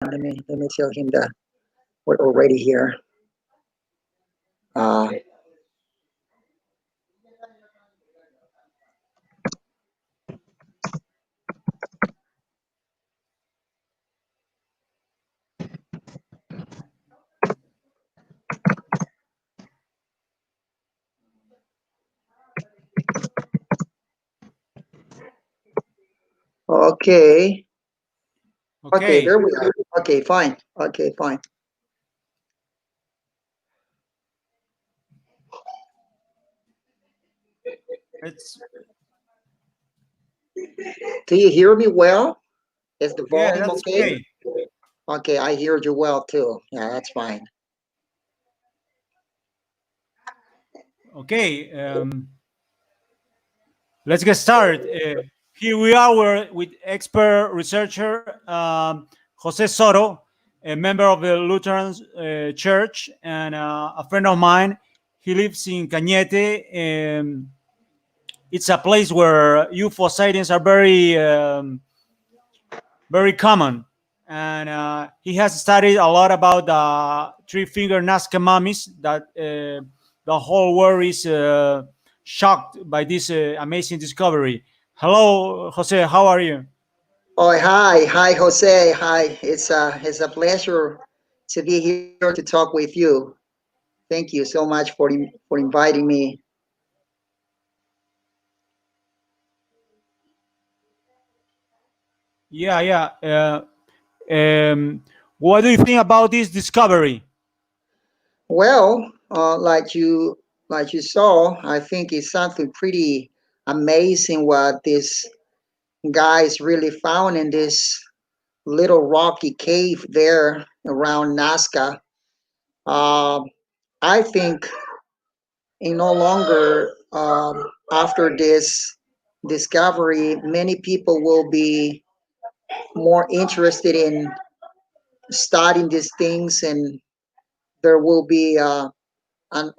Let me tell him that we're already here. Uh, okay. Okay, Okay, there we are. Okay, fine. Okay, fine. it's Do you hear me well? Is the yeah, volume that's okay? okay. Okay, I hear you well too. Yeah, that's fine. Okay, let's get started. Here we are with expert researcher Jose Soto, a member of the Lutheran Church and a friend of mine. He lives in Cañete. It's a place where UFO sightings are very common. And he has studied a lot about the three-finger Nazca mummies that the whole world is shocked by this amazing discovery. Hello, Jose. How are you? Oh, hi, Jose. Hi, it's a pleasure to be here to talk with you. Thank you so much for inviting me. Yeah, yeah. What do you think about this discovery? Well, like you saw, I think it's something pretty amazing what these guys really found in this little rocky cave there around Nazca. Um, I think no longer after this discovery, many people will be more interested in studying these things, and there will be an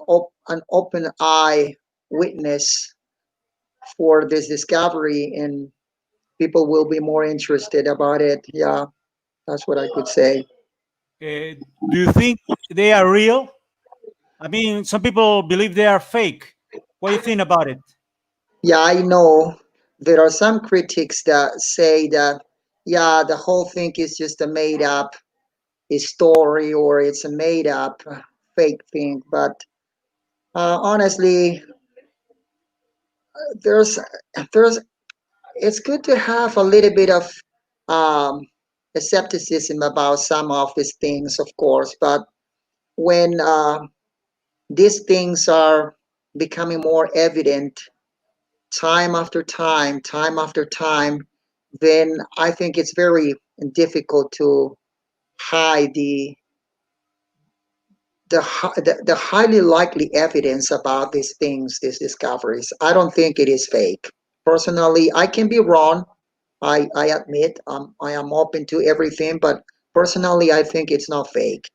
open eye witness for this discovery, and people will be more interested about it. Yeah, that's what I could say. Do you think they are real? I mean, some people believe they are fake. What do you think about it? Yeah, I know there are some critics that say that, yeah, the whole thing is just a made up story, or it's a made up fake thing. But honestly, there's there's it's good to have a little bit of um, skepticism about some of these things, of course. But when these things are becoming more evident time after time, then I think it's very difficult to hide the highly likely evidence about these things, these discoveries. I don't think it is fake. Personally, I can be wrong. I admit I am open to everything, but personally, I think it's not fake.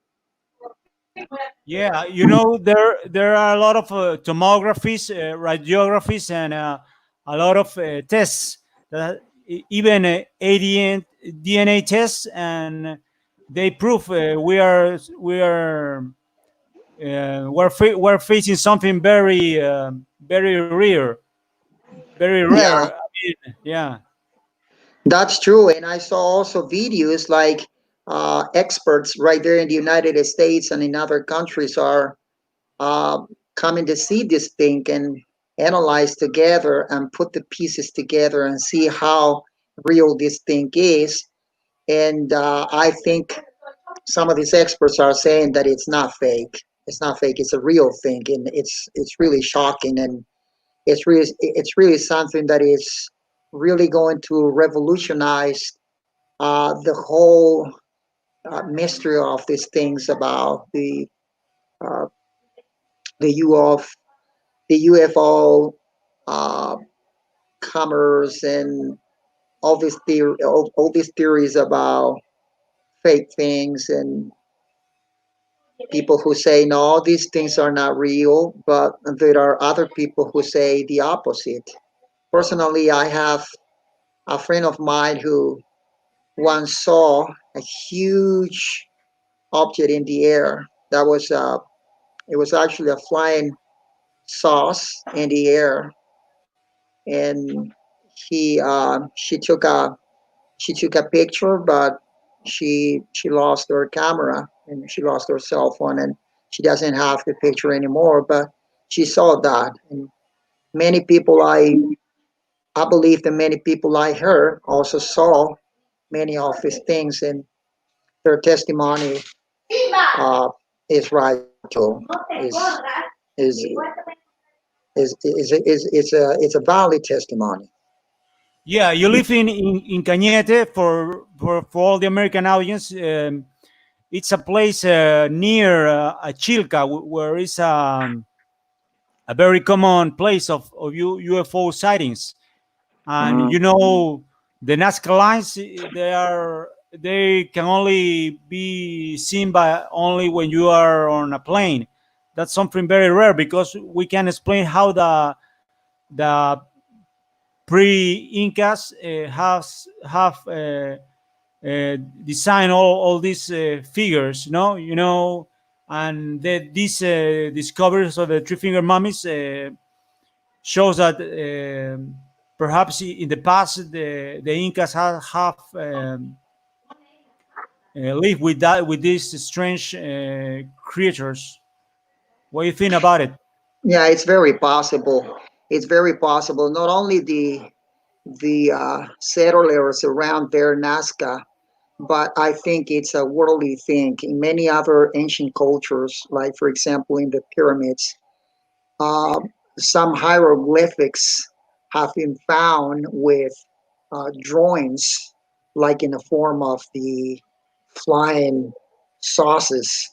Yeah, you know there are a lot of tomographies, radiographies, and a lot of tests that even ADN DNA tests, and they prove we're facing something very rare. Yeah, I mean, yeah. that's true. And I saw also videos like experts right there in the United States and in other countries are uh, coming to see this thing and analyze together and put the pieces together and see how real this thing is. And I think some of these experts are saying that it's not fake. It's not fake. It's a real thing, and it's really shocking, and it's really something that is really going to revolutionize the whole mystery of these things about uh, the UFO uh, commerce and all these theories about fake things and people who say no, these things are not real, but there are other people who say the opposite. Personally, I have a friend of mine who once saw a huge object in the air. That was it was actually a flying sauce in the air, and she took a picture, but she lost her camera and she lost her cell phone, and she doesn't have the picture anymore. But she saw that, and many people I believe that many people like her also saw many of these things, and their testimony uh, is right too. Is it's a valid testimony. Yeah, you live in Cañete for all the American audience. It's a place near Chilca, where is a very common place of UFO sightings. And Mm. you know, the Nazca lines, they can only be seen by only when you are on a plane. That's something very rare because we can explain how the pre-Incas has have designed all these figures, and these discoveries of the three finger mummies shows that perhaps in the past the Incas have lived with these strange creatures. What do you think about it? Yeah, it's very possible. It's very possible. Not only the settlers around there, Nazca, but I think it's a worldly thing. In many other ancient cultures, like for example in the pyramids, uh, some hieroglyphics have been found with drawings, like in the form of the flying saucers.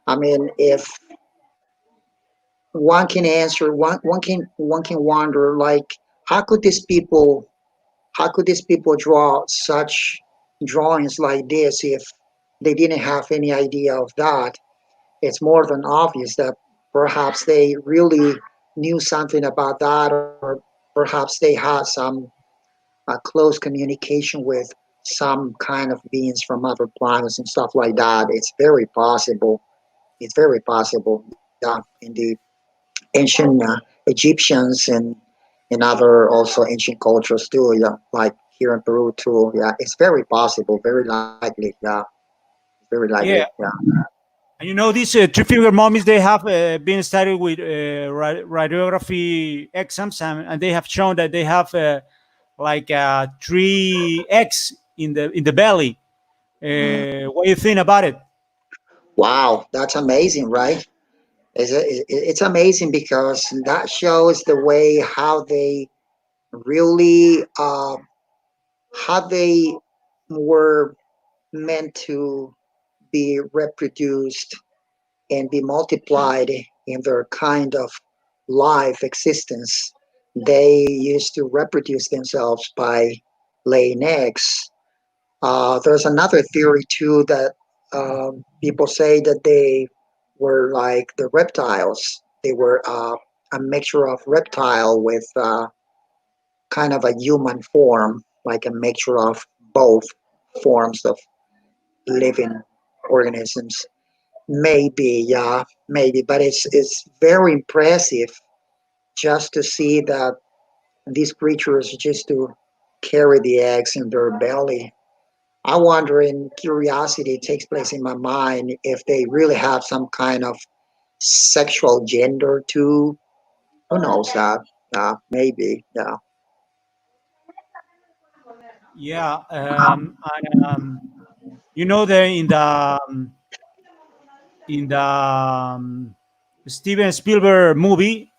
I mean, if one can answer, one can wonder, like, how could these people how could these people draw such drawings like this if they didn't have any idea of that? It's more than obvious that perhaps they really knew something about that, or perhaps they had some close communication with some kind of beings from other planets and stuff like that. It's very possible. It's very possible. Yeah, indeed. Ancient Egyptians and other also ancient cultures too. Yeah, like here in Peru too. Yeah, it's very possible. Very likely. Yeah, very likely. Yeah, Yeah. and you know these three finger mummies, they have been studied with radiography exams, and they have shown that they have like 3x in the belly. Mm. What do you think about it? Wow, that's amazing, right? It's amazing because that shows the way how they really how they were meant to be reproduced and be multiplied in their kind of life existence. They used to reproduce themselves by laying eggs. There's another theory too that people say that they were like the reptiles. They were a mixture of reptile with kind of a human form, like a mixture of both forms of living organisms. Maybe, yeah, maybe, but it's very impressive just to see that these creatures just to carry the eggs in their belly. I wonder, in curiosity takes place in my mind, if they really have some kind of sexual gender too. Who knows that? Maybe. Yeah. Yeah, and you know the in the Steven Spielberg movie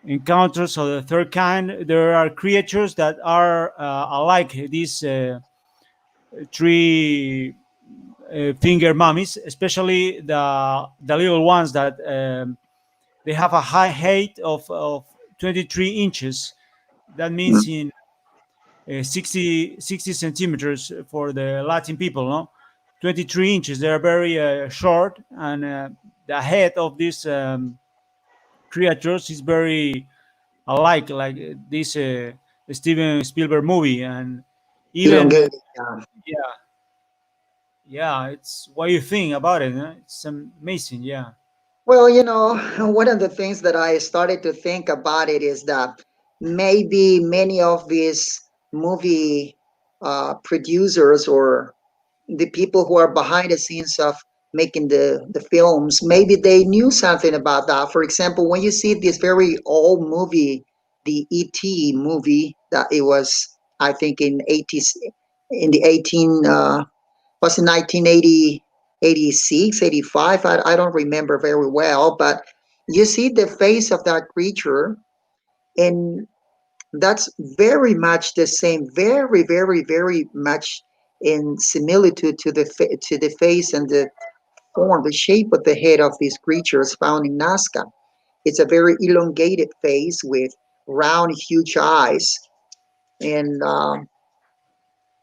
Encounters of the Third Kind, there are creatures that are alike these three finger mummies, especially the little ones that they have a high height of 23 inches. That means Mm. in 60 centimeters for the Latin people, no? 23 inches. They are very short, and the head of these creatures is very alike, like this Steven Spielberg movie. And Even elongated. Yeah. yeah, yeah. It's what you think about it. Huh? It's amazing. Yeah, Well, one of the things that I started to think about it is that maybe many of these movie producers or the people who are behind the scenes of making the films, maybe they knew something about that. For example, when you see this very old movie, the E.T. movie, that it was, I think, in the 18 was in 1980, 86, 85. I don't remember very well, but you see the face of that creature, and that's very much the same, very, very, very much in similitude to to the face and the form, the shape of the head of these creatures found in Nazca. It's a very elongated face with round, huge eyes, and I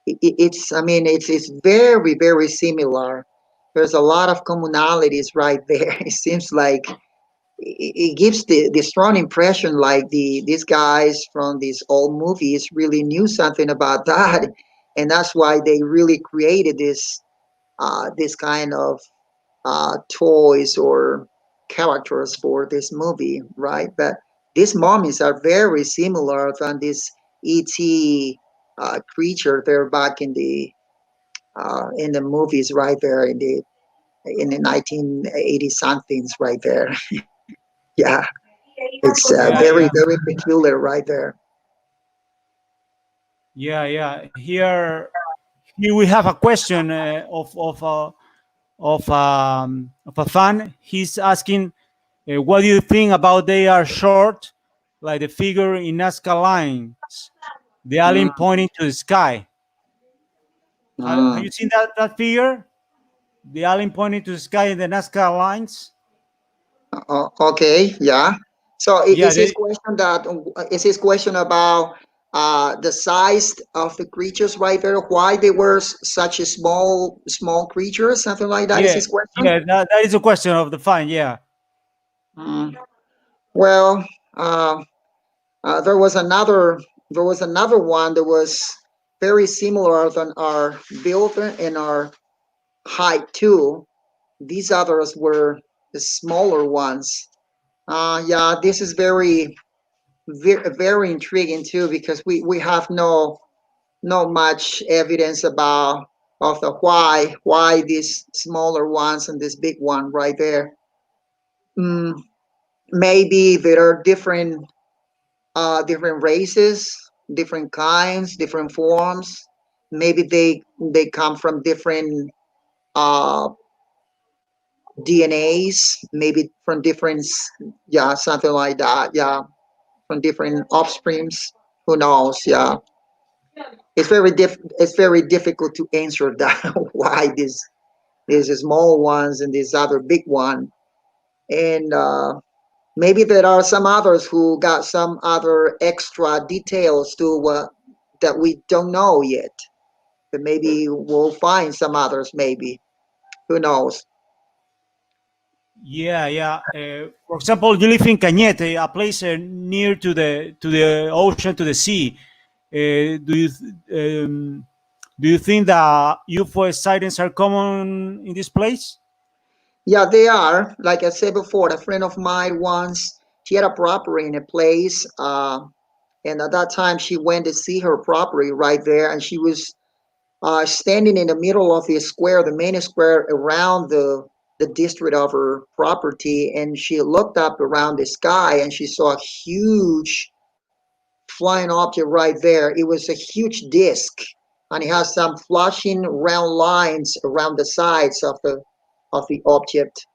mean, it's very, very similar. There's a lot of commonalities right there. It seems like it gives the strong impression like these guys from these old movies really knew something about that, and that's why they really created this kind of toys or characters for this movie, right? But these mummies are very similar than this ET creature there back in the movies right there in the 1980 somethings right there. Yeah, it's yeah, very yeah, very peculiar right there. yeah, yeah. Here we have a question of a fan. He's asking, what do you think about they are short, like the figure in Nazca lines, the alien Mm, pointing to the sky? Have mm. you seen that figure? The alien pointing to the sky in the Nazca lines? Okay, yeah. So Yeah, is his question about the size of the creatures right there? Why they were such a small creatures? Something like that is yeah, his question. yeah. That is a question of the fan. Yeah, Mm. Well, uh, there was another one that was very similar than our build and our height too. These others were the smaller ones. Yeah, this is very intriguing too because we have no much evidence about of the why these smaller ones and this big one right there. Mm, maybe there are different races, different kinds, different forms. Maybe they come from different uh, DNAs, maybe from different, yeah, something like that. Yeah, from different offsprings. Who knows? Yeah, it's very difficult to answer that. Why these small ones and this other big one, and maybe there are some others who got some other extra details to that we don't know yet. But maybe we'll find some others. Maybe who knows? yeah, yeah. For example, you live in Cañete, a place near to the ocean, to the sea. Do you think that UFO sightings are common in this place? Yeah, they are. Like I said before, a friend of mine once she had a property in a place, and at that time she went to see her property right there, and she was standing in the middle of the square, the main square around the district of her property, and she looked up around the sky and she saw a huge flying object right there. It was a huge disc, and it has some flashing round lines around the sides of the object.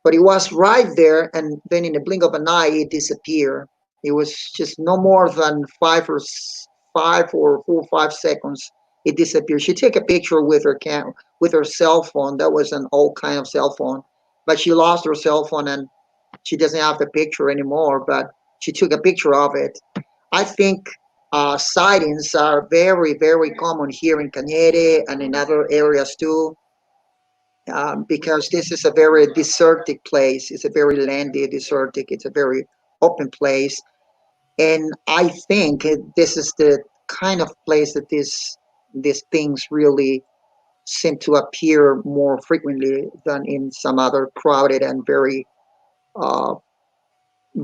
But it was right there, and then in the blink of an eye, it disappeared. It was just no more than 5 or 4 or 5 seconds. It disappeared. She took a picture with with her cell phone. That was an old kind of cell phone, but she lost her cell phone and she doesn't have the picture anymore. But she took a picture of it. I think sightings are very, very common here in Cañete and in other areas too, because this is a very desertic place. It's a very landy, desertic. It's a very open place, and I think this is the kind of place that these things really seem to appear more frequently than in some other crowded and very uh,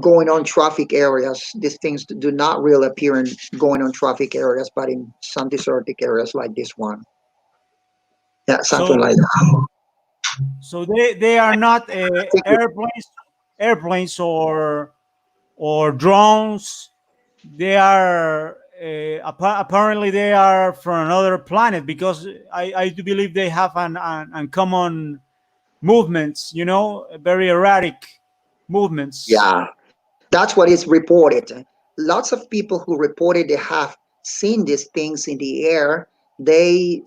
going on traffic areas. These things do not really appear in going on traffic areas, but in some desertic areas like this one. Yeah, something So like that. they are not Thank you. airplanes or drones. They are apparently they are from another planet, because I do believe they have an uncommon movements, very erratic movements. Yeah, that's what is reported. Lots of people who reported they have seen these things in the air. They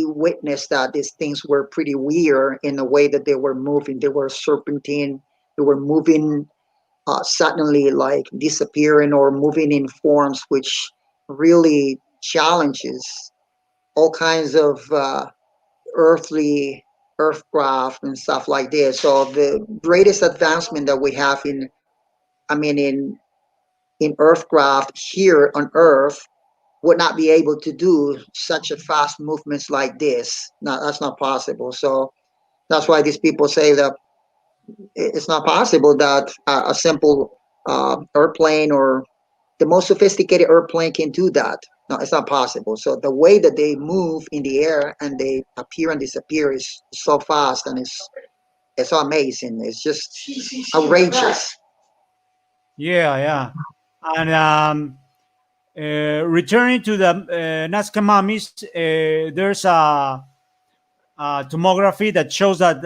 witnessed that these things were pretty weird in the way that they were moving. They were serpentine. They were moving suddenly, like disappearing or moving in forms which really challenges all kinds of earthly earthcraft and stuff like this. So the greatest advancement that we have in, I mean, in earthcraft here on Earth would not be able to do such a fast movements like this. No, that's not possible. So that's why these people say that it's not possible that a simple airplane or the most sophisticated airplane can do that. No, it's not possible. So the way that they move in the air and they appear and disappear is so fast, and it's so amazing. It's just outrageous. Yeah, yeah. And returning to the Nazca Mummies, there's a tomography that shows that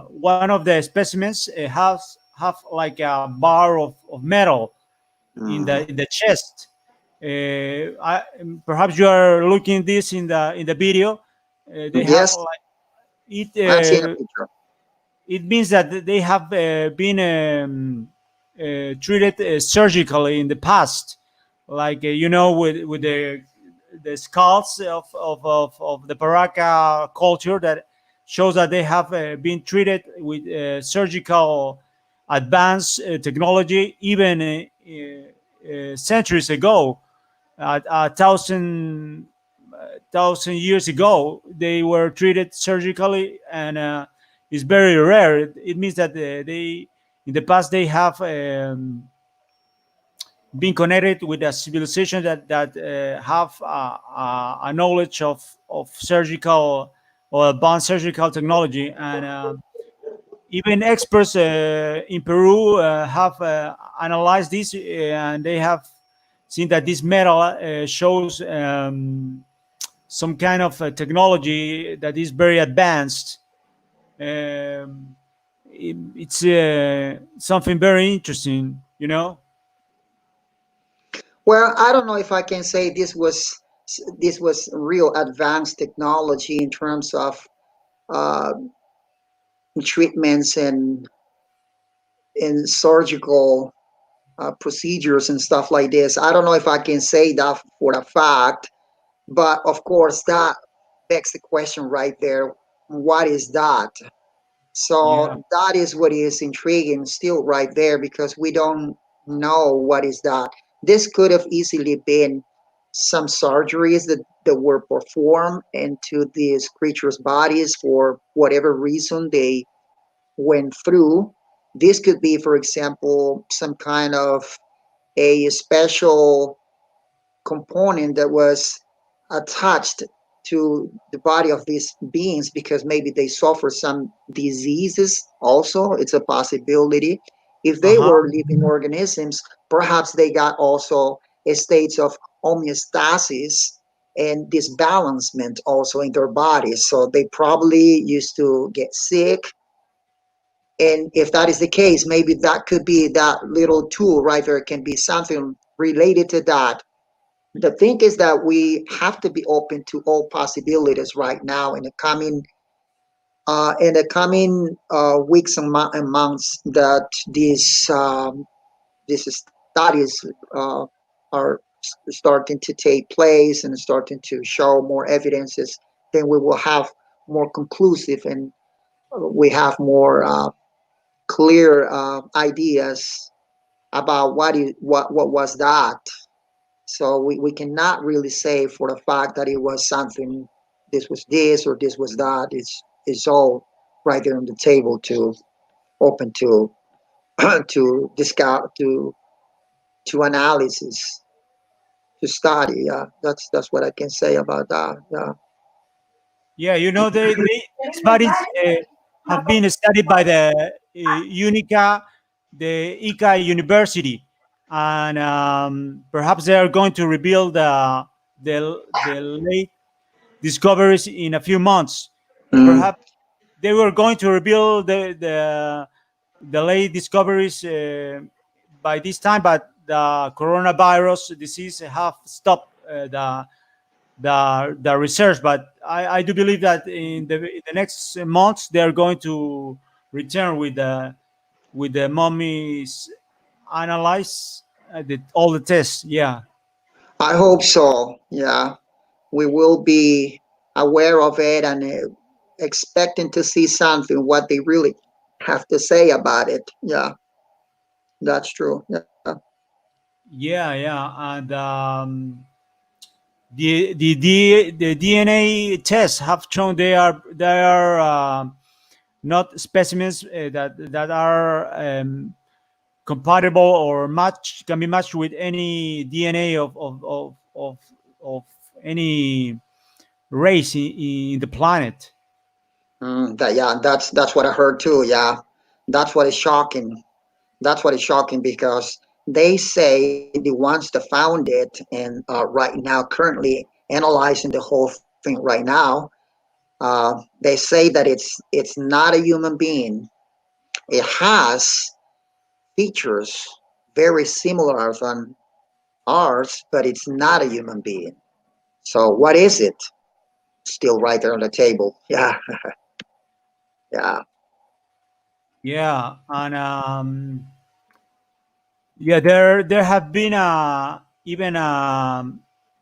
one of the specimens has have like a bar of metal Mm. in the chest. Perhaps you are looking this in the video. They have Yes, like it. I'm seeing a picture. It means that they have been treated surgically in the past, like with the skulls of the Paraka culture, that shows that they have been treated with surgical advanced technology even centuries ago, a thousand years ago. They were treated surgically, and it's very rare. It means that they in the past they have been connected with a civilization that have a knowledge of surgical or advanced surgical technology. And even experts in Peru have analyzed this, and they have seen that this metal shows some kind of technology that is very advanced. Um, it's something very interesting, Well, I don't know if I can say this was real advanced technology in terms of uh, treatments and surgical procedures and stuff like this. I don't know if I can say that for a fact, but of course that begs the question right there: what is that? Yeah. So that is what is intriguing still right there, because we don't know what is that. This could have easily been some surgeries that were performed into these creatures' bodies for whatever reason they went through. This could be, for example, some kind of a special component that was attached to the body of these beings because maybe they suffer some diseases also. It's a possibility. If they Uh-huh. were living organisms, perhaps they got also states of homeostasis and disbalancement also in their bodies. So they probably used to get sick. And if that is the case, maybe that could be that little tool right there, can be something related to that. The thing is that we have to be open to all possibilities right now in the coming weeks and months that these studies uh, are starting to take place and starting to show more evidences. Then we will have more conclusive, and we have more clear ideas about what was that. So we cannot really say for the fact that it was something, this was this or this was that. It's all right there on the table to open to to discuss to analysis to study. Yeah, that's what I can say about that. Yeah. Yeah, you know, these bodies have been studied by the Unica, the ICA University, and perhaps they are going to reveal the late discoveries in a few months. Mm. Perhaps they were going to reveal the late discoveries by this time, but the coronavirus disease have stopped the research. But I do believe that in the next months they are going to return with the mummies analyze all the tests. Yeah, I hope so. Yeah, we will be aware of it and expecting to see something what they really have to say about it. Yeah, that's true. Yeah. yeah, and the DNA tests have shown they are not specimens that are compatible or match can be matched with any DNA of any race in the planet. Yeah, that's what I heard too. Yeah, that's what is shocking. That's what is shocking because they say the ones that found it and right now currently analyzing the whole thing right now, they say that it's not a human being. It has features very similar than ours, but it's not a human being. So what is it? Still right there on the table. Yeah, yeah. Yeah, and yeah, there have been even a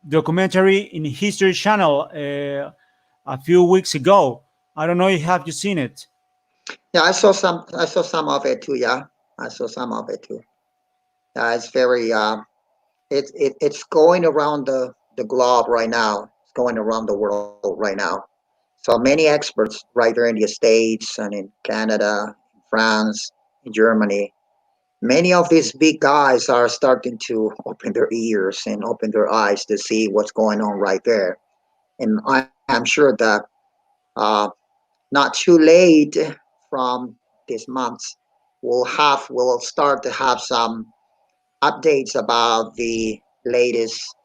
documentary in History Channel a few weeks ago. I don't know if have you seen it. Yeah, I saw some. I saw some of it too. Yeah, I saw some of it too. It's very. It's going around the globe right now. It's going around the world right now. So many experts right there in the States and in Canada, France, in Germany. Many of these big guys are starting to open their ears and open their eyes to see what's going on right there. And I am sure that uh, not too late from this month, we'll start to have some updates about the latest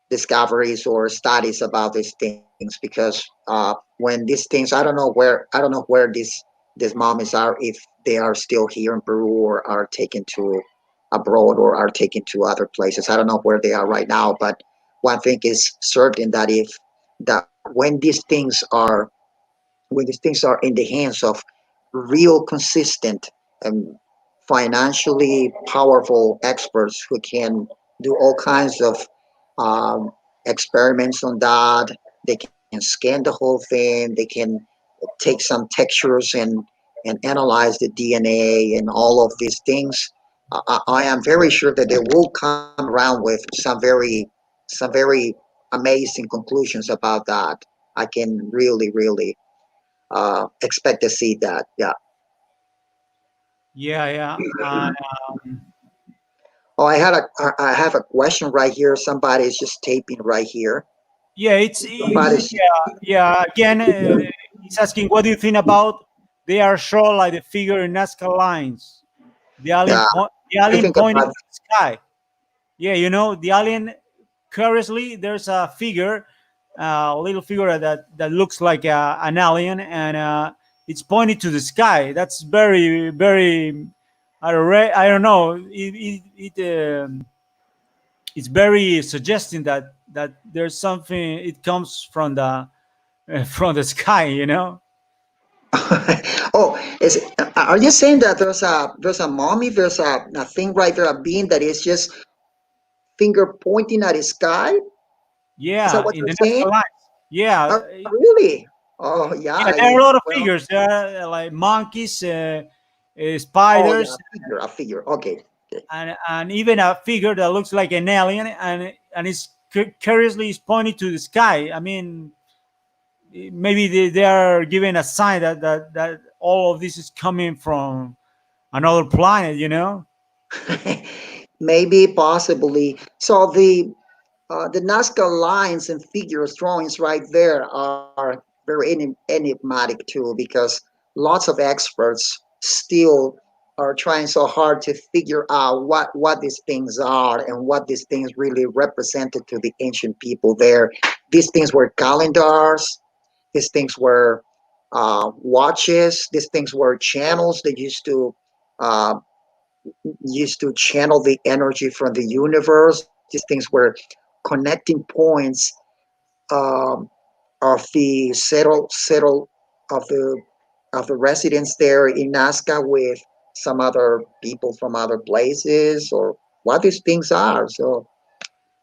discoveries or studies about these things because when these things I don't know where these mummies are, if they are still here in Peru or are taken to abroad or are taken to other places. I don't know where they are right now, but one thing is certain that if that when these things are in the hands of real consistent and financially powerful experts who can do all kinds of um, experiments on that. They can scan the whole thing. They can take some textures and analyze the DNA and all of these things. I am very sure that they will come around with some very amazing conclusions about that. I can really expect to see that. Yeah. Yeah, yeah, and Oh, I have a question right here. Somebody is just taping right here. yeah, Somebody's yeah. Again, he's asking, what do you think about they are shown like the figure in Nazca lines, yeah. the I alien think pointing to about the sky. Yeah, you know, the alien. Curiously, there's a figure, a little figure that looks like an alien, and it's pointed to the sky. That's very. I don't know. It's very suggesting that there's something. It comes from the from the sky. You know. oh, are you saying that there's a mommy, there's a thing right there, a being that is just finger pointing at the sky? Is that Yeah, what in you're the saying? Nazca lines. Yeah, Oh, really? Oh, yeah. yeah. There are a lot of Well, figures. There are like monkeys, oh, yeah, spiders. a figure. Okay. and even a figure that looks like an alien, and it's curiously is pointing to the sky. I mean, maybe they are giving a sign that all of this is coming from another planet. You know? Maybe, possibly. So the Nazca lines and figures drawings right there are very enigmatic too, because lots of experts still are trying so hard to figure out what these things are and what these things really represented to the ancient people there. These things were calendars. These things were watches. These things were channels that uh, used to channel the energy from the universe. These things were connecting points um, of the settle of the residents there in Nazca with some other people from other places, or what these things are. So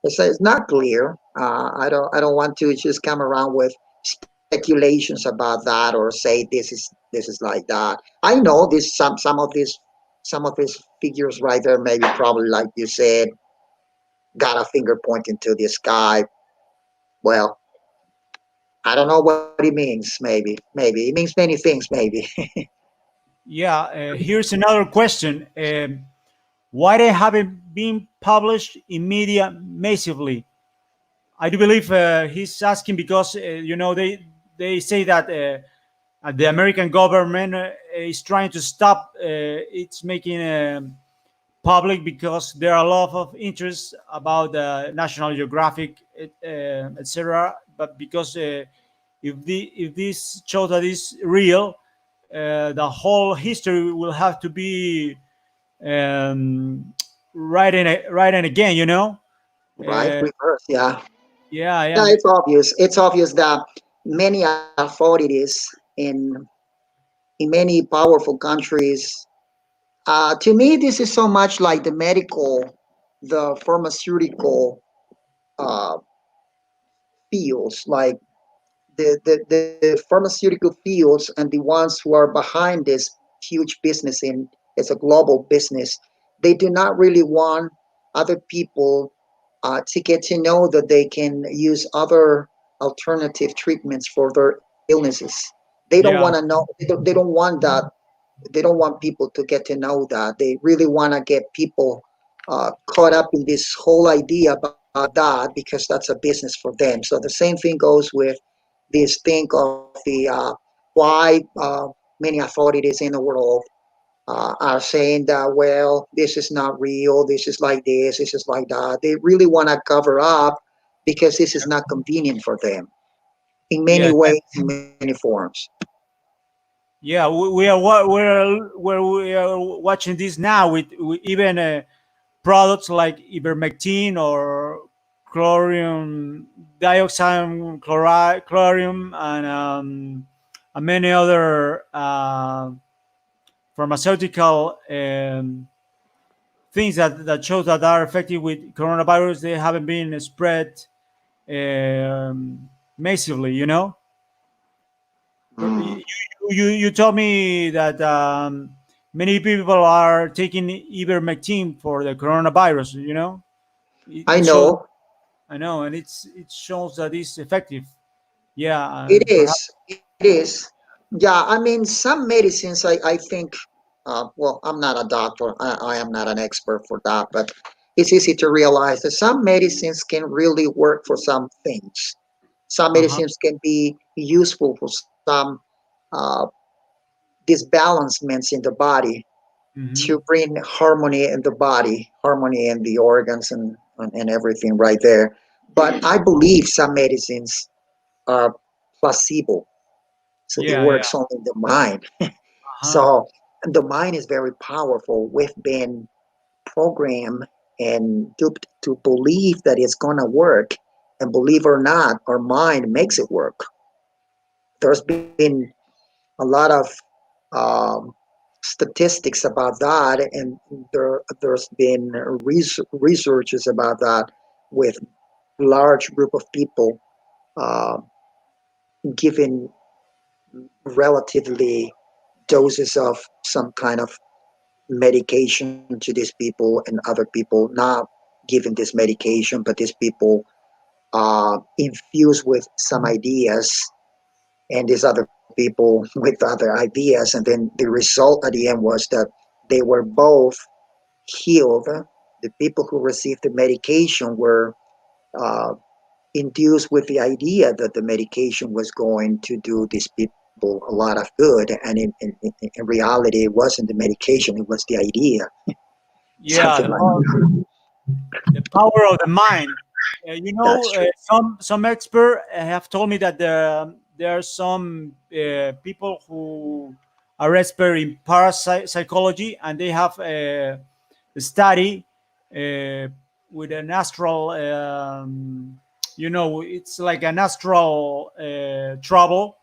it's not clear. I don't want to just come around with speculations about that or say this is like that. I know this some of these figures right there, maybe probably like you said, got a finger pointing to the sky. Well, I don't know what it means. Maybe it means many things. Maybe. Yeah. Here's another question. Why they haven't been published in media massively? I do believe he's asking because they say that the American government is trying to stop it's making public because there are a lot of interest about National Geographic, etc. But because if this shows that it's real, the whole history will have to be um, right and again. You know. Right, Uh, reverse. Yeah, yeah, yeah. yeah, It's obvious. It's obvious that many authorities in many powerful countries. To me, this is so much like the pharmaceutical uh, fields, like the pharmaceutical fields and the ones who are behind this huge business in it's a global business. They do not really want other people to get to know that they can use other alternative treatments for their illnesses. They don't want to yeah, know. They don't want that. They don't want people to get to know that. They really want to get people caught up in this whole idea about that because that's a business for them. So the same thing goes with this thing of the why many authorities in the world are saying that, well, this is not real, this is like that. They really want to cover up because this is not convenient for them in many yeah, ways, in many forms. yeah. We are watching this now with even products like ivermectin or chlorium dioxide, chlorium, and many other pharmaceutical things that shows that are effective with coronavirus. They haven't been spread massively. You know, Mm, you told me that many people are taking ivermectin for the coronavirus. You know, I it shows. know I know, and it shows that it's effective. Yeah, it perhaps. is. It is. Yeah, I mean, some medicines, I think, well, I'm not a doctor. I am not an expert for that, but it's easy to realize that some medicines can really work for some things. Some Uh huh. medicines can be useful for some uh, disbalancements in the body to Hmm. bring harmony in the body, harmony in the organs and everything right there. But I believe some medicines are placebo, so it Yeah, yeah. works only in the mind. Uh huh. So the mind is very powerful. We've been programmed and duped to believe that it's going to work. And believe it or not, our mind makes it work. There's been a lot of um, statistics about that, and there's been researches about that with large group of people uh, given relatively doses of some kind of medication to these people and other people not giving this medication, but these people infused with some ideas, and these other people with other ideas, and then the result at the end was that they were both healed. The people who received the medication were uh, induced with the idea that the medication was going to do these people a lot of good, and in reality, it wasn't the medication; it was the idea, Yeah, something like that. the power of the mind. That's true. Some expert have told me that there are some people who are expert in parapsychology, and they have a study uh, with an astral. It's like an astral trouble.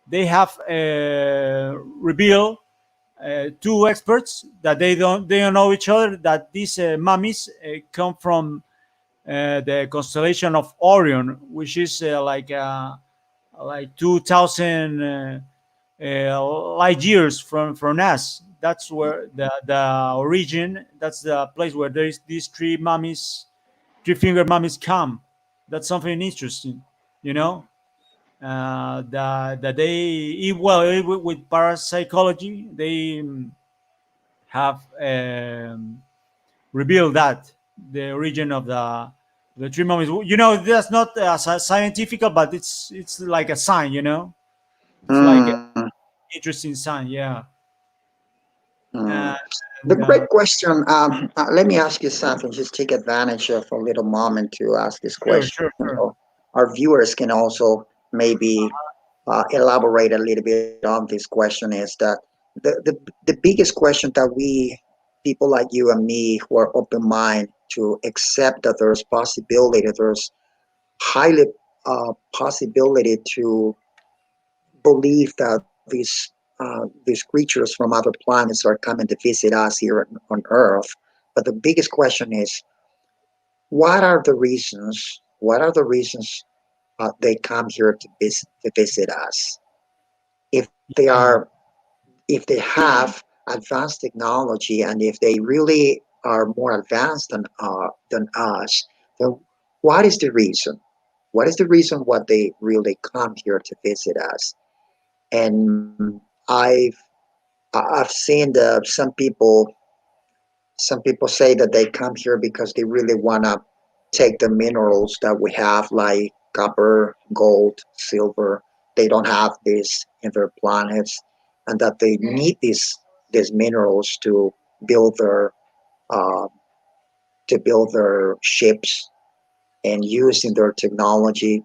They have revealed two experts that they don't know each other. That these mummies come from the constellation of Orion, which is like 2,000 light years from us. That's where the origin. That's the place where there's these three mummies, three finger mummies come. That's something interesting, you know. That they well with parapsychology they have revealed that the origin of the three mummies. That's not scientific, but it's like a sign. It's like an Mm, interesting sign. Yeah. mm. The And great question. Let me ask you something. Just take advantage of a little moment to ask this sure, question. sure, sure. So our viewers can also maybe elaborate a little bit on this question. Is that the biggest question that we people like you and me who are open mind to accept that there's possibility, there's highly possibility to believe that these creatures from other planets are coming to visit us here on Earth. But the biggest question is, what are the reasons? What are the reasons they come here to visit us? If they are, Yeah. if they have advanced technology, and if they really are more advanced than us, then what is the reason? What is the reason why they really come here to visit us? And I've seen some people say that they come here because they really wanna take the minerals that we have, like copper, gold, silver. They don't have this in their planets, and that they need these minerals build their uh, to build their ships and using their technology.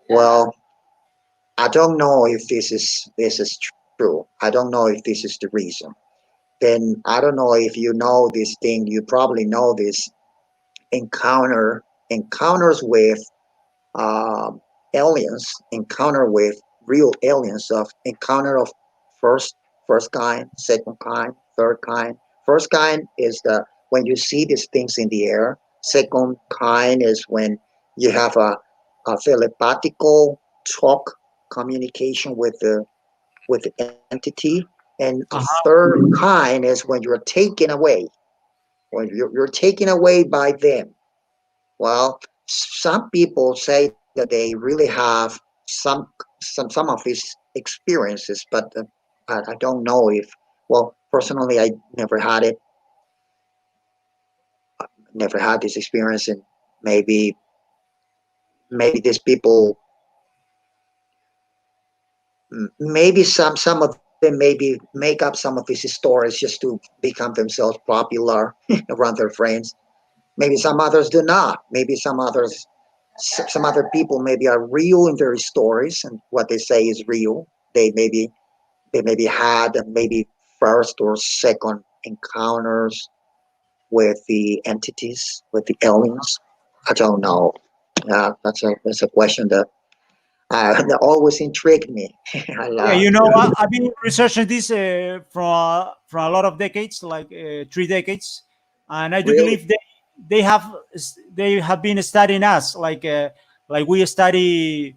Well, I don't know if this is true. I don't know if this is the reason. Then I don't know if you know this thing. You probably know this encounters with um, aliens, encounter with real aliens, of encounter of first first kind, second kind, third kind. First kind is the when you see these things in the air. Second kind is when you have a telepathical talk communication with the entity. And a Uh-huh. third kind is when you're taken away, when you're taken away by them. Well, some people say that they really have some of these experiences, but I don't know if. Well, personally, I never had this experience, and maybe maybe these people, maybe some of them maybe make up some of these stories just to become themselves popular around their friends. Maybe some others do not. Maybe some other people maybe are real in their stories, and what they say is real. They maybe had maybe first or second encounters with the entities, with the aliens. I don't know. That's a question that always intrigued me. I Yeah, love. I've been researching this from a lot of decades, like 3 decades, and I do Really. believe they have been studying us, like we study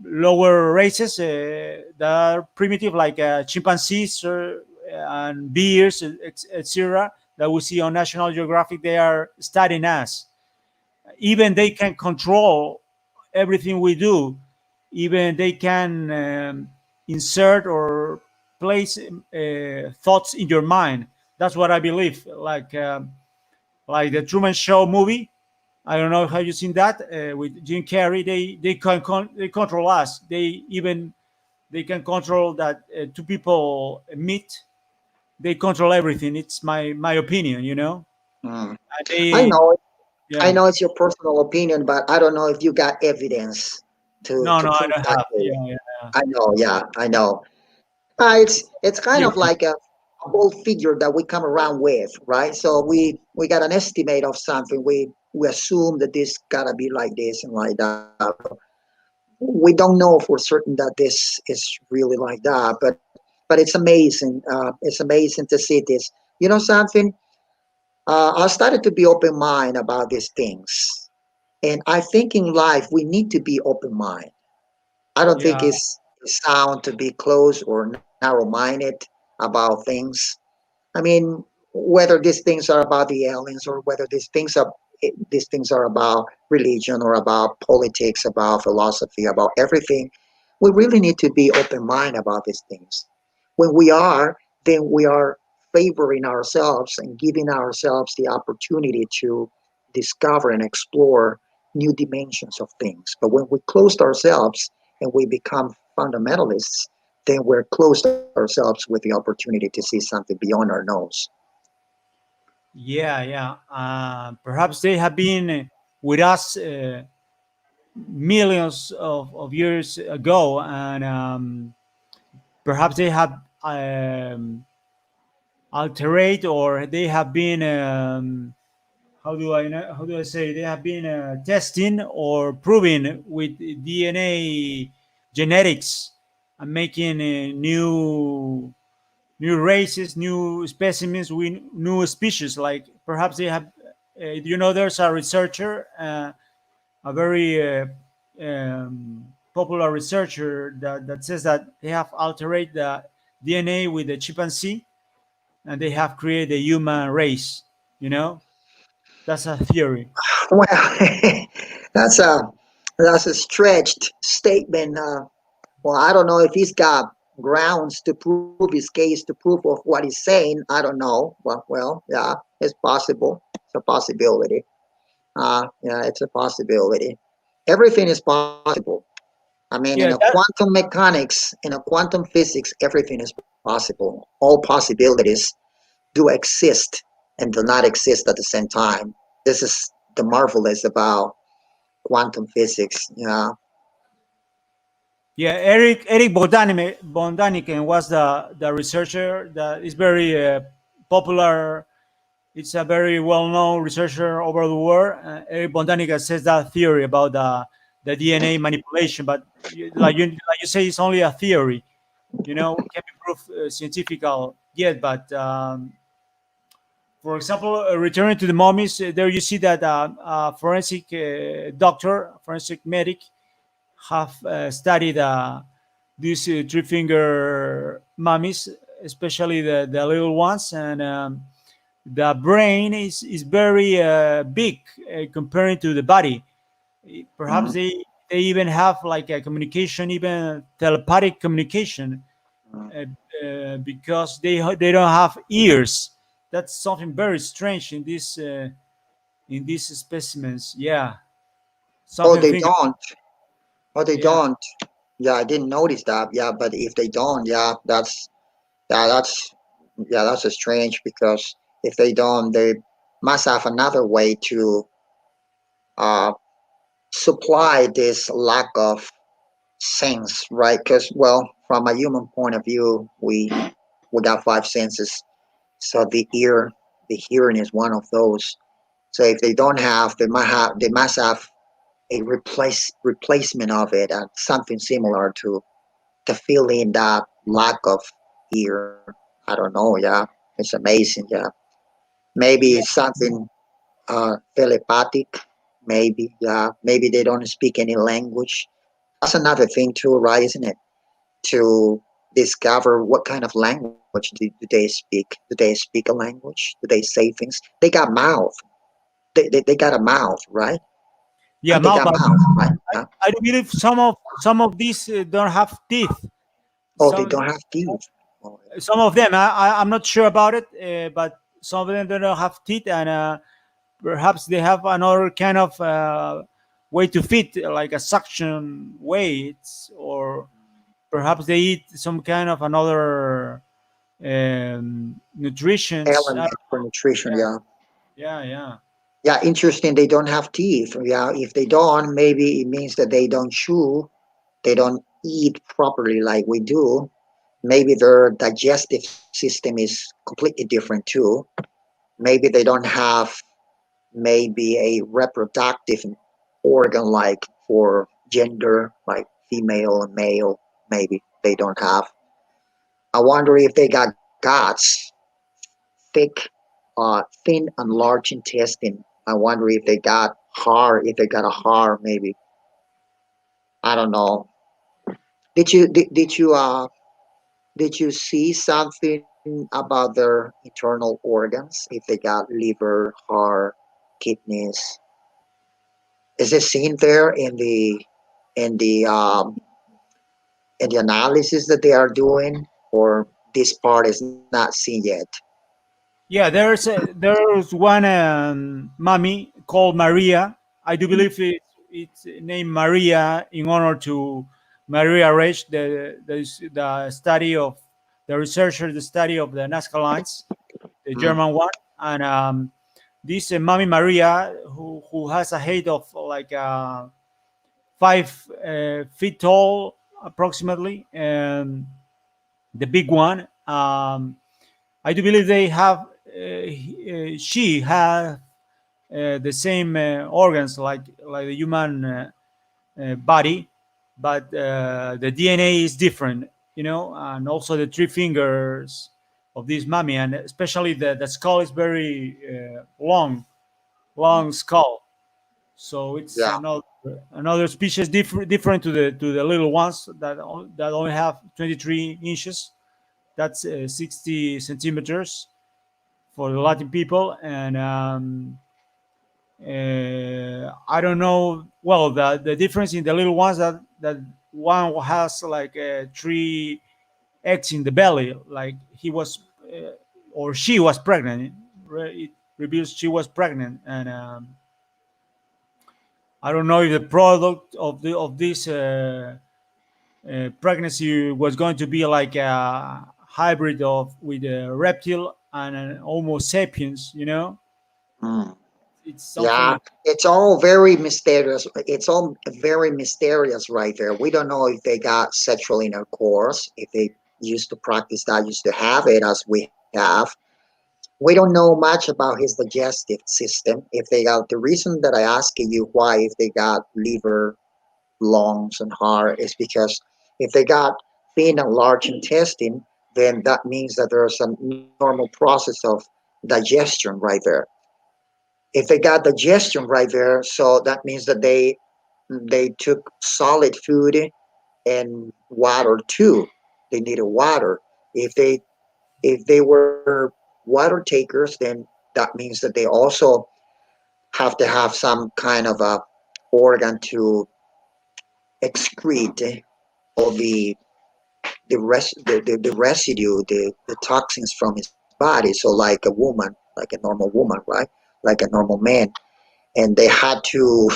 lower races that are primitive, like chimpanzees, or and beers, etc., that we see on National Geographic, they are studying us. Even they can control everything we do. Even they can insert or place thoughts in your mind. That's what I believe. Like the Truman Show movie. I don't know how you seen that with Jim Carrey. They control us. They can control that two people meet. They control everything. It's my opinion, you know. Mm. And I they know, I yeah. know it's your personal opinion, but I don't know if you got evidence No, to no, I prove don't that have. way. Yeah, yeah, I know, yeah, I know. It's kind yeah. of like a bold figure that we come around with, right? So we got an estimate of something. We assume that this gotta be like this and like that. We don't know for certain that this is really like that, but it's amazing. It's amazing to see this. You know something? I started to be open mind about these things, and I think in life we need to be open mind. I don't think Yeah, it's sound to be closed or narrow minded about things. I mean, whether these things are about the aliens or whether these things are about religion or about politics, about philosophy, about everything, we really need to be open minded about these things. When we are, then we are favoring ourselves and giving ourselves the opportunity to discover and explore new dimensions of things. But when we close ourselves and we become fundamentalists, then we're closed ourselves with the opportunity to see something beyond our nose. yeah, yeah. Perhaps they have been with us millions of years ago, and perhaps they have altered, or they have been how do I say, they have been testing or proving with DNA genetics and making new races, new specimens, new species. Like perhaps they have, there's a researcher, a very popular researcher that says that they have altered the DNA with the chimpanzee, and they have created a human race. You know, that's a theory. Well, that's a that's a stretched statement. Well, I don't know if he's got grounds to prove his case, to prove of what he's saying. I don't know. Well, yeah, it's possible. It's a possibility. Yeah, it's a possibility. Everything is possible. I mean, in a Yeah, that quantum mechanics, in a quantum physics, everything is possible. All possibilities do exist and do not exist at the same time. This is the marvelous about quantum physics. Yeah. Yeah, Eric Bondaniken was the researcher that is very popular. It's a very well-known researcher over the world. Eric Bondaniken says that theory about the DNA manipulation, but like you say, it's only a theory. You know, can be proved scientifical yet. But for example, returning to the mummies, there you see that forensic doctor, forensic medic, have studied these three finger mummies, especially the little ones, and the brain is very big comparing to the body. Perhaps Mm, they even have like a communication, even telepathic communication, mm. because they don't have ears. That's something very strange in these specimens. Yeah, Oh, something to they think. don't. Oh, they Yeah. don't. Yeah, I didn't notice that. Yeah, but if they don't, yeah, that's that's strange because if they don't, they must have another way to uh, supply this lack of sense, right? Because well, from a human point of view, we got five senses. So the hearing is one of those. So if they don't have, they must have a replacement of it, and something similar to fill in that lack of ear. I don't know. Yeah, it's amazing. Yeah, maybe Yeah. it's something telepathic. Maybe yeah, maybe they don't speak any language. That's another thing too, right? Isn't it? To discover what kind of language do they speak. Do they speak a language? Do they say things? They got mouth. They got a mouth, right? Yeah, They mouth, got but mouth, right? Yeah. I do believe some of these don't have teeth. Oh, they Some don't have teeth. Oh, some of them, I'm not sure about it, but some of them don't have teeth, and perhaps they have another kind of way to feed, like a suction way, or perhaps they eat some kind of another nutritions. element for nutrition. Yeah, Yeah. yeah, yeah. Yeah, interesting. They don't have teeth. Yeah, if they don't, maybe it means that they don't chew, they don't eat properly like we do. Maybe their digestive system is completely different too. Maybe they don't have maybe a reproductive organ like for gender, like female and male. Maybe they don't have. I wonder if they got guts, thick, thin and large intestine. I wonder if they got heart, if they got a heart, maybe. I don't know. Did you see something about their internal organs? If they got liver, heart, kidneys, is it seen there in the in the analysis that they are doing, or this part is not seen yet? Yeah, there's one mummy called Maria. I do believe it's named Maria in honor to Maria Reich, the study of the researcher, the study of the Nazca lines, the Mm, German one, and this mummy Maria, who has a height of like 5 feet tall, approximately, and the big one. I do believe they have. She has the same organs like the human body, but the DNA is different, and also the 3 fingers of this mummy, and especially the skull is very long skull. So it's yeah. another species different to the little ones that only have 23 inches. That's 60 centimeters for the Latin people, and I don't know. Well, the difference in the little ones that one has like 3 eggs in the belly, like he was or she was pregnant. It reveals she was pregnant, and I don't know if the product of this pregnancy was going to be like a hybrid of with a reptile and an Homo sapiens. Mm. It's Yeah, something. it's all very mysterious. It's all very mysterious right there. We don't know if they got sexual intercourse, if they used to practice that, used to have it as we have. We don't know much about his digestive system. If they got the reason that I asked you why, if they got liver, lungs, and heart, is because if they got thin and large intestine, then that means that there's a normal process of digestion right there. If they got digestion right there, so that means that they took solid food and water too. They needed water. If they were water takers, then that means that they also have to have some kind of a organ to excrete all the residue, the toxins from his body. So like a woman, like a normal woman, right? Like a normal man, and they had to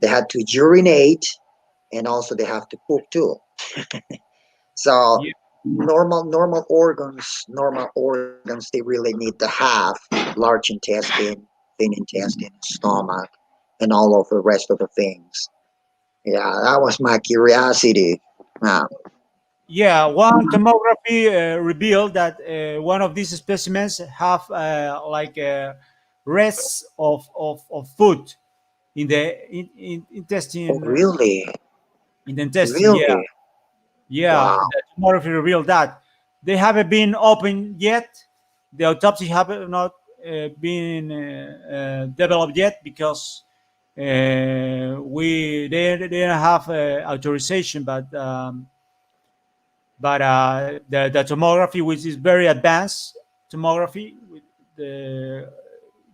they had to urinate, and also they have to poop too. So Yeah, normal organs, they really need to have large intestine, thin intestine, stomach, and all of the rest of the things. Yeah, that was my curiosity. Uh, yeah. One tomography revealed that one of these specimens have like rests of food in oh, intestine really? in the intestine. Yeah, Really? yeah. Wow. The tomography revealed that they haven't been opened yet. The autopsy have not been developed yet because we they didn't have authorization, but but the tomography, which is very advanced tomography, with the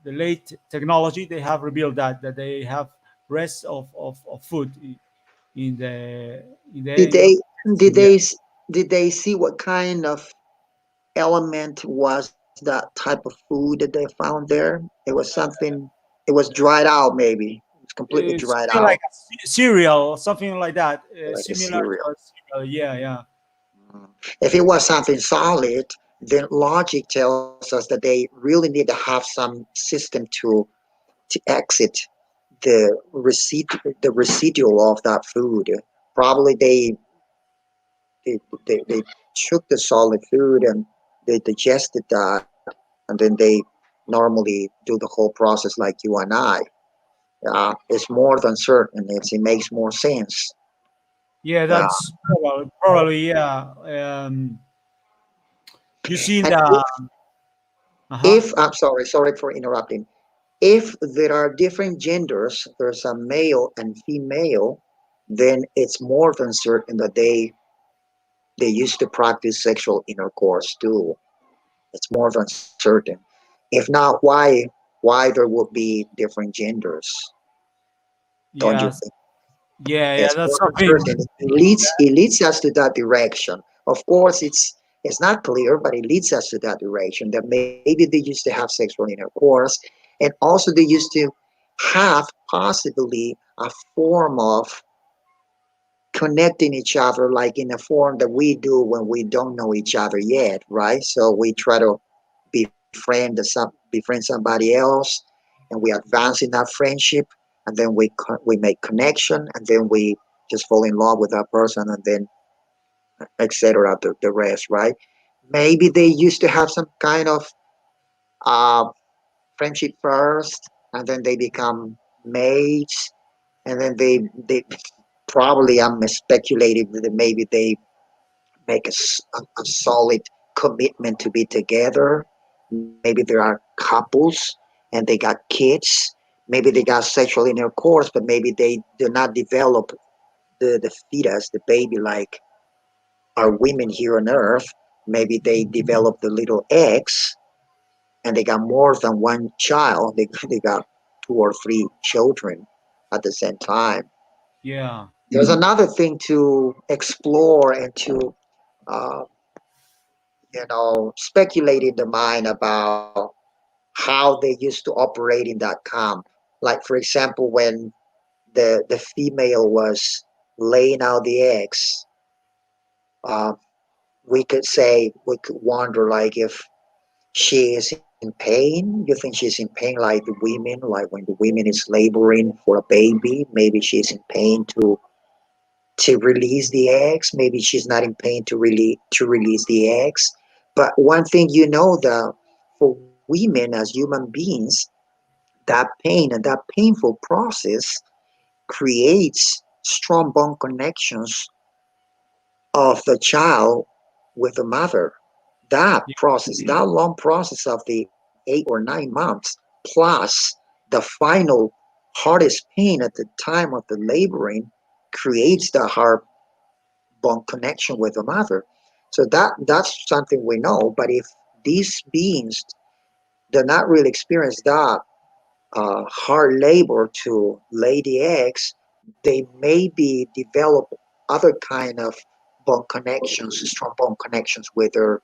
the late technology, they have revealed that they have rest of food in the in Did the they did yeah. they s- did they see what kind of element was that type of food that they found there? It was something. It was dried out, maybe. It was completely dried Something out, like a cereal, something like that, like a similar to cereal. a cereal. Yeah, yeah, Mm. If it was something solid, then logic tells us that they really need to have some system to exit the residual of that food. Probably they, they took the solid food and they digested that, and then they normally do the whole process like you and I. It's more than certain. It makes more sense. yeah. Yeah. That's probably yeah. You seen And the uh-huh. if I'm sorry for interrupting. If there are different genders, there's a male and female, then it's more than certain that they used to practice sexual intercourse too. It's more than certain. If not, why there would be different genders? Don't you Yes, think? yeah, yeah. It's That's more than something. certain. It leads us to that direction. Of course, it's not clear, but it leads us to that direction. That maybe they used to have sexual intercourse, and also they used to have possibly a form of connecting each other, like in a form that we do when we don't know each other yet, right? So we try to befriend somebody else, and we advance in that friendship, and then we make connection, and then we just fall in love with that person, and then etc. The rest, right? Maybe they used to have some kind of uh, friendship first, and then they become mates, and then they probably I'm speculating that maybe they make a solid commitment to be together. Maybe there are couples and they got kids. Maybe they got sexual intercourse, but maybe they do not develop the fetus, the baby, like our women here on Earth. Maybe they develop the little eggs and they got more than one child. They got two or three children at the same time. Yeah, There's another thing to explore and to uh, speculate in the mind about how they used to operate in that camp. Like for example, when the female was laying out the eggs, uh, we could wonder like if she is in pain. You think she's in pain like the women, like when the women is laboring for a baby, maybe she's in pain to release the eggs. Maybe she's not in pain to release the eggs. But one thing you know that for women as human beings, that pain and that painful process creates strong bond connections of the child with the mother. That yeah, process, that long process of the 8 or 9 months, plus the final hardest pain at the time of the laboring, creates the heart bond connection with the mother. So that's something we know. But if these beings do not really experience that hard labor to lay the eggs, they maybe develop other kind of bond connections, strong bond connections with their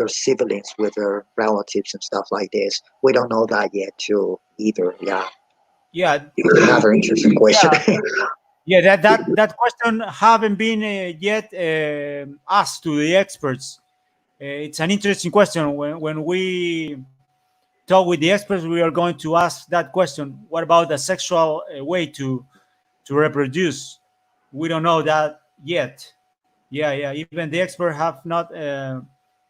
siblings, with their relatives and stuff like this. We don't know that yet too either. Yeah, yeah, another interesting question. yeah, yeah. That question haven't been yet asked to the experts. It's an interesting question. When we talk with the experts, we are going to ask that question. What about the sexual way to reproduce? We don't know that yet. Yeah, yeah. Even the expert have not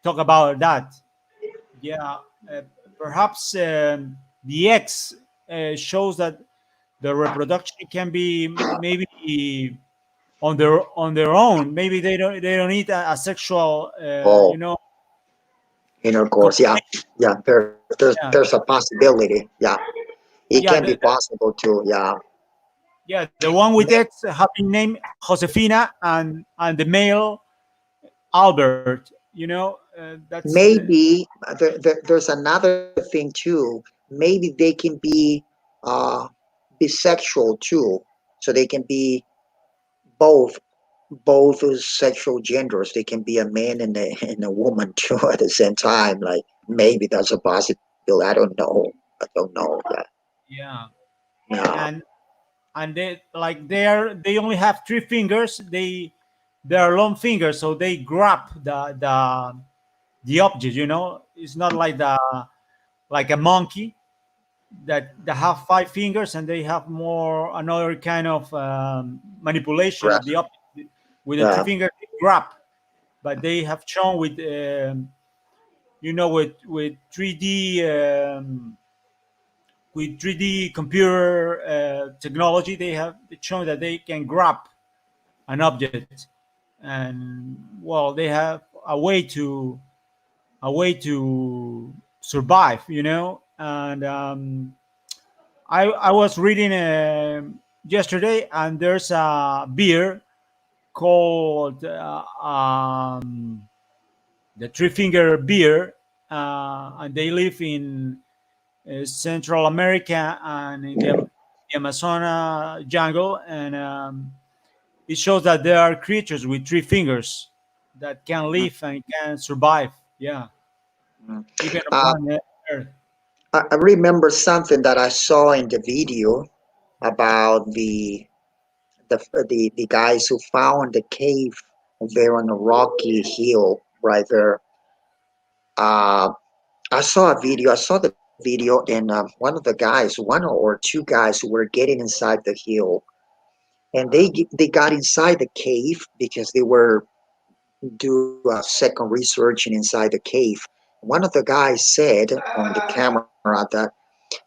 talked about that. Yeah, perhaps the X shows that the reproduction can be maybe on their own. Maybe they don't need a sexual Oh, intercourse. Yeah, combination. yeah. There's Yeah, a possibility. Yeah, it can yeah, be possible too. Yeah. yeah. The one with X have been named Josefina, and the male Albert. That's Maybe there's another thing too. Maybe they can be uh, bisexual too, so they can be both both those sexual genders. They can be a man and a woman too at the same time. Like maybe that's a possibility. I don't know. I don't know that. yeah. No, And they only have three fingers. They are long fingers, so they grab the object. It's not like a monkey that have five fingers, and they have more another kind of manipulation right. of the object with the three Uh, fingers. They grab, but they have shown with 3D, with 3D computer technology. They shown that they can grab an object, and well, they have a way to survive. And I was reading yesterday, and there's a beer called the Three Finger Beer, and they live in Central America and in the Amazon jungle, and it shows that there are creatures with three fingers that can mm, live and can survive. Yeah, mm. even Uh, upon Earth. I remember something that I saw in the video about the guys who found the cave there on a rocky hill right there. Uh, I saw a video. I saw the video, and one of the guys, one or two guys, who were getting inside the hill, and they got inside the cave because they were do a second research and inside the cave. One of the guys said on the camera that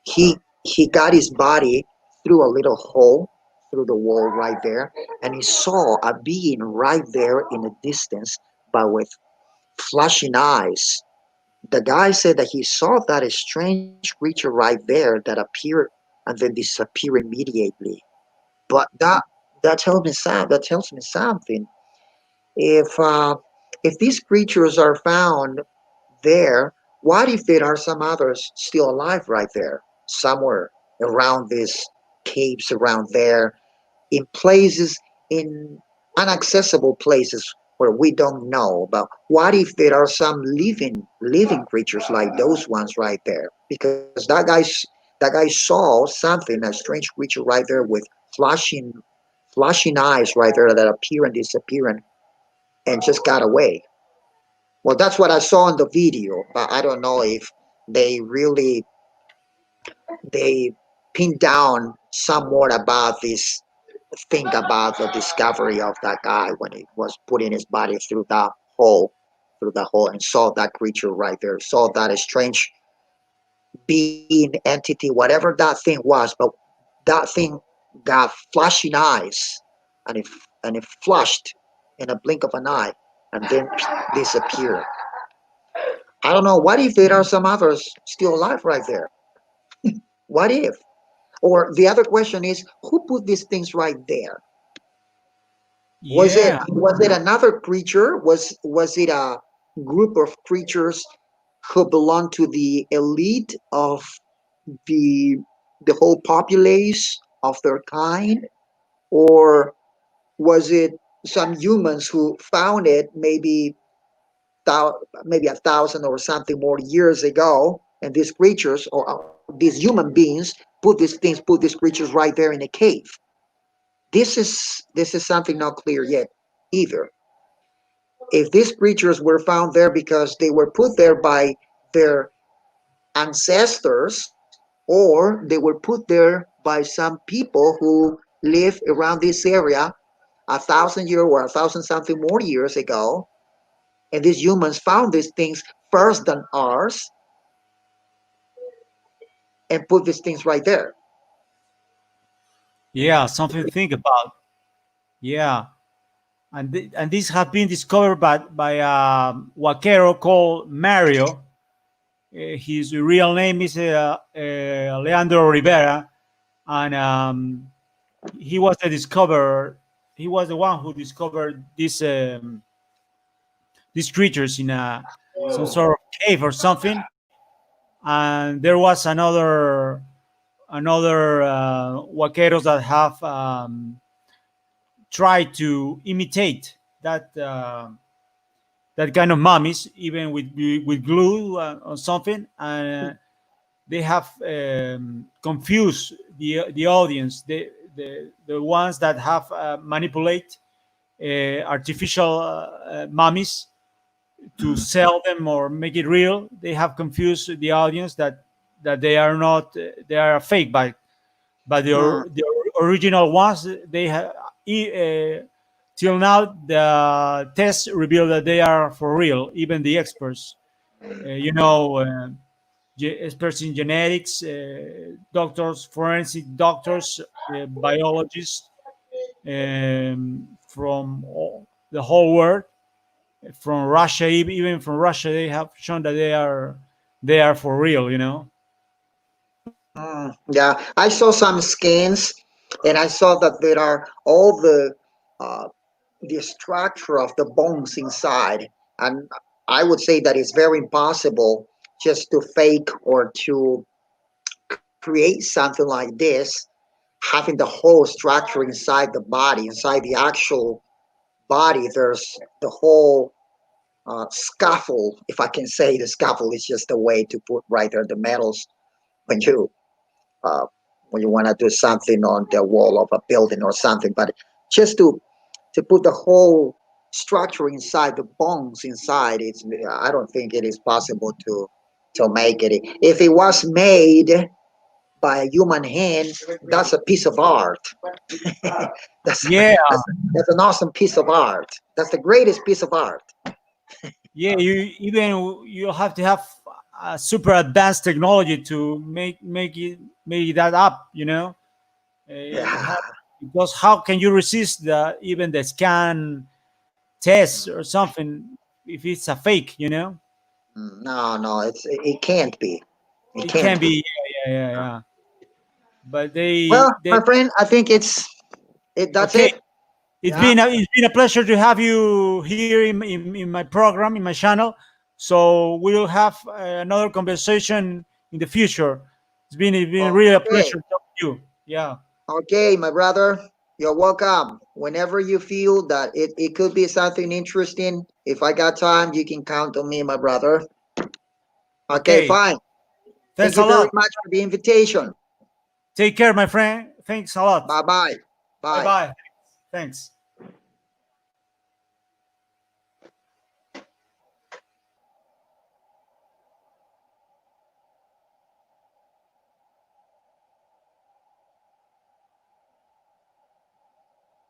he he got his body through a little hole through the wall right there, and he saw a being right there in the distance, but with flashing eyes. The guy said that he saw that strange creature right there that appeared and then disappeared immediately. But that tells me something. If if these creatures are found there, what if there are some others still alive right there, somewhere around these caves around there, in places, in inaccessible places where we don't know? But what if there are some living creatures like those ones right there? Because that guy saw something, a strange creature right there with flashing flashing eyes right there that appear and disappear and just got away. Well, that's what I saw in the video, but I don't know if they really they pinned down somewhat about this thing about the discovery of that guy when he was putting his body through the hole, and saw that creature right there, saw that strange being, entity, whatever that thing was, but that thing got flashing eyes, and it flashed in a blink of an eye, and then disappeared. I don't know. What if there are some others still alive right there? What if? Or the other question is, who put these things right there? Yeah, Was it another creature? Was it a group of creatures who belong to the elite of the the whole populace of their kind, or was it some humans who found it maybe 1,000 or something more years ago, and these creatures or these human beings put these creatures right there in a cave? This is something not clear yet either. If these creatures were found there because they were put there by their ancestors, or they were put there by some people who live around this area 1,000 years or 1,000 something more years ago, and these humans found these things first than ours and put these things right there. yeah, something to think about. Yeah, and this has been discovered by a vaquero called Mario. His real name is Leandro Rivera, and he was the discoverer. He was the one who discovered these creatures in a some sort of cave or something. And there was another vaqueros that have tried to imitate that that kind of mummies, even with glue or something, and they have confused the audience. The ones that have manipulate artificial mummies to sell them or make it real. They have confused the audience that they are not they are fake, but Mm, the original ones they have. Till now, the tests reveal that they are for real. Even the experts, experts in genetics, doctors, forensic doctors, biologists from the whole world, from Russia, even from Russia, they have shown that they are for real. yeah, I saw some scans, and I saw that there are all uh, the structure of the bones inside, and I would say that it's very impossible just to fake or to create something like this, having the whole structure inside the body, inside the actual body. There's the whole scaffold, if I can say. The scaffold is just a way to put right there the metals when you uh, want to do something on the wall of a building or something. But just to put the whole structure inside the bones inside, it's I don't think it is possible to make it. If it was made by a human hand, that's a piece of art. that's, Yeah, that's an awesome piece of art. That's the greatest piece of art. yeah. You have to have a super advanced technology to make that up. You Yeah. have, because how can you resist even the scan test or something if it's a fake? No, no, it can't be. It It can can't be. be. Yeah, yeah, yeah, yeah. But Well, they my friend, I think it. That's okay. it. Yeah. It's been a pleasure to have you here in my program, in my channel. So we'll have another conversation in the future. It's been really a Okay. pleasure talking to you. Yeah. Okay, my brother. You're welcome. Whenever you feel that it could be something interesting, if I got time, you can count on me, my brother. Okay, Okay. fine. Thank Thanks you a very lot. much for the invitation. Take care, my friend. Thanks a lot. Bye bye. Bye Bye. bye. Thanks.